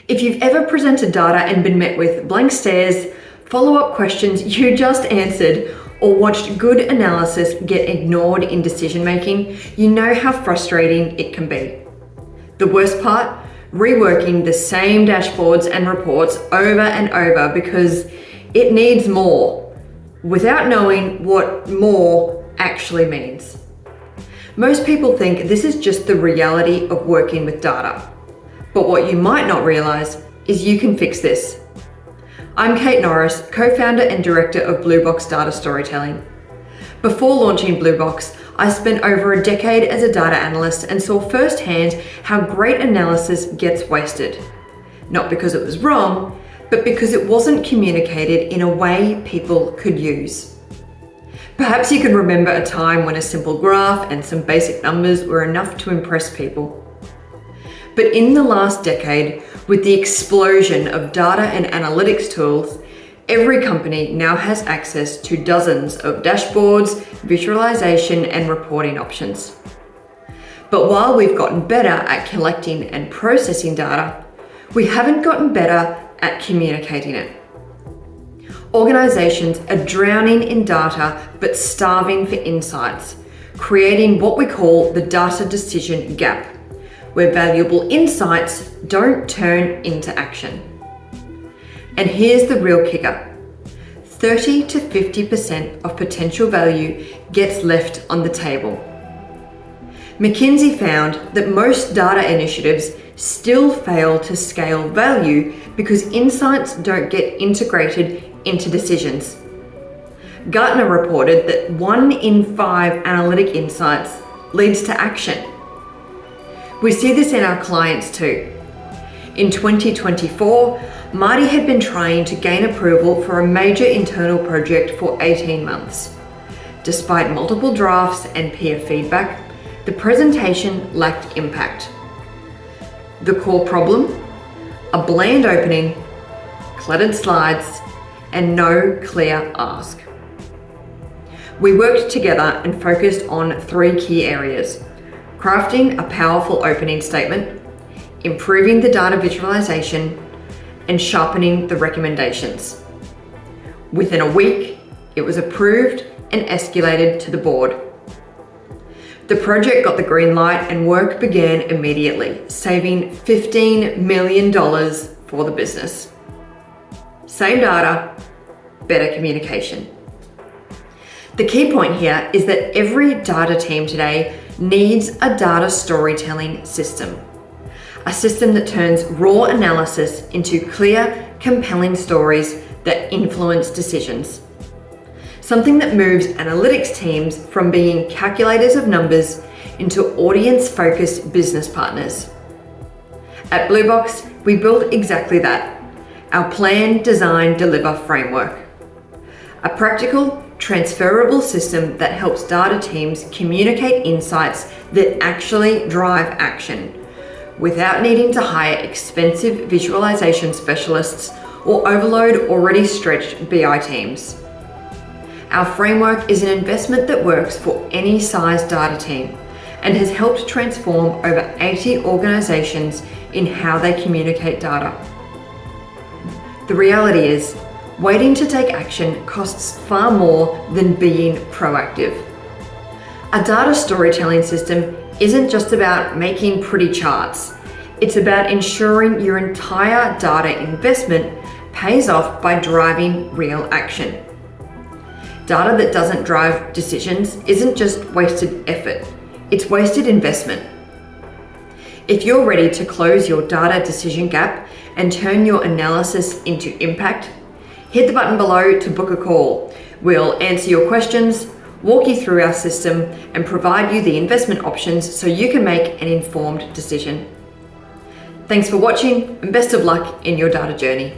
If you've ever presented data and been met with blank stares, follow-up questions you just answered, or watched good analysis get ignored in decision-making, you know how frustrating it can be. The worst part? Reworking the same dashboards and reports over and over because it needs more, without knowing what more actually means. Most people think this is just the reality of working with data. But what you might not realize is you can fix this. I'm Kate Norris, co-founder and director of Blue Box Data Storytelling. Before launching Blue Box, I spent over a decade as a data analyst and saw firsthand how great analysis gets wasted. Not because it was wrong, but because it wasn't communicated in a way people could use. Perhaps you can remember a time when a simple graph and some basic numbers were enough to impress people. But in the last decade, with the explosion of data and analytics tools, every company now has access to dozens of dashboards, visualization, and reporting options. But while we've gotten better at collecting and processing data, we haven't gotten better at communicating it. Organizations are drowning in data but starving for insights, creating what we call the data decision gap, where valuable insights don't turn into action. And here's the real kicker. 30 to 50% of potential value gets left on the table. McKinsey found that most data initiatives still fail to scale value because insights don't get integrated into decisions. Gartner reported that 1 in 5 analytic insights leads to action. We see this in our clients too. In 2024, Marty had been trying to gain approval for a major internal project for 18 months. Despite multiple drafts and peer feedback, the presentation lacked impact. The core problem? A bland opening, cluttered slides, and no clear ask. We worked together and focused on 3 key areas: crafting a powerful opening statement, improving the data visualization, and sharpening the recommendations. Within a week, it was approved and escalated to the board. The project got the green light and work began immediately, saving $15 million for the business. Same data, better communication. The key point here is that every data team today needs a data storytelling system. A system that turns raw analysis into clear, compelling stories that influence decisions. Something that moves analytics teams from being calculators of numbers into audience-focused business partners. At Blue Box, we built exactly that. Our plan, design, deliver framework. A practical, transferable system that helps data teams communicate insights that actually drive action, without needing to hire expensive visualization specialists or overload already stretched BI teams. Our framework is an investment that works for any size data team and has helped transform over 80 organizations in how they communicate data. The reality is, waiting to take action costs far more than being proactive. A data storytelling system isn't just about making pretty charts. It's about ensuring your entire data investment pays off by driving real action. Data that doesn't drive decisions isn't just wasted effort, it's wasted investment. If you're ready to close your data decision gap and turn your analysis into impact, hit the button below to book a call. We'll answer your questions, walk you through our system, and provide you the investment options so you can make an informed decision. Thanks for watching, and best of luck in your data journey.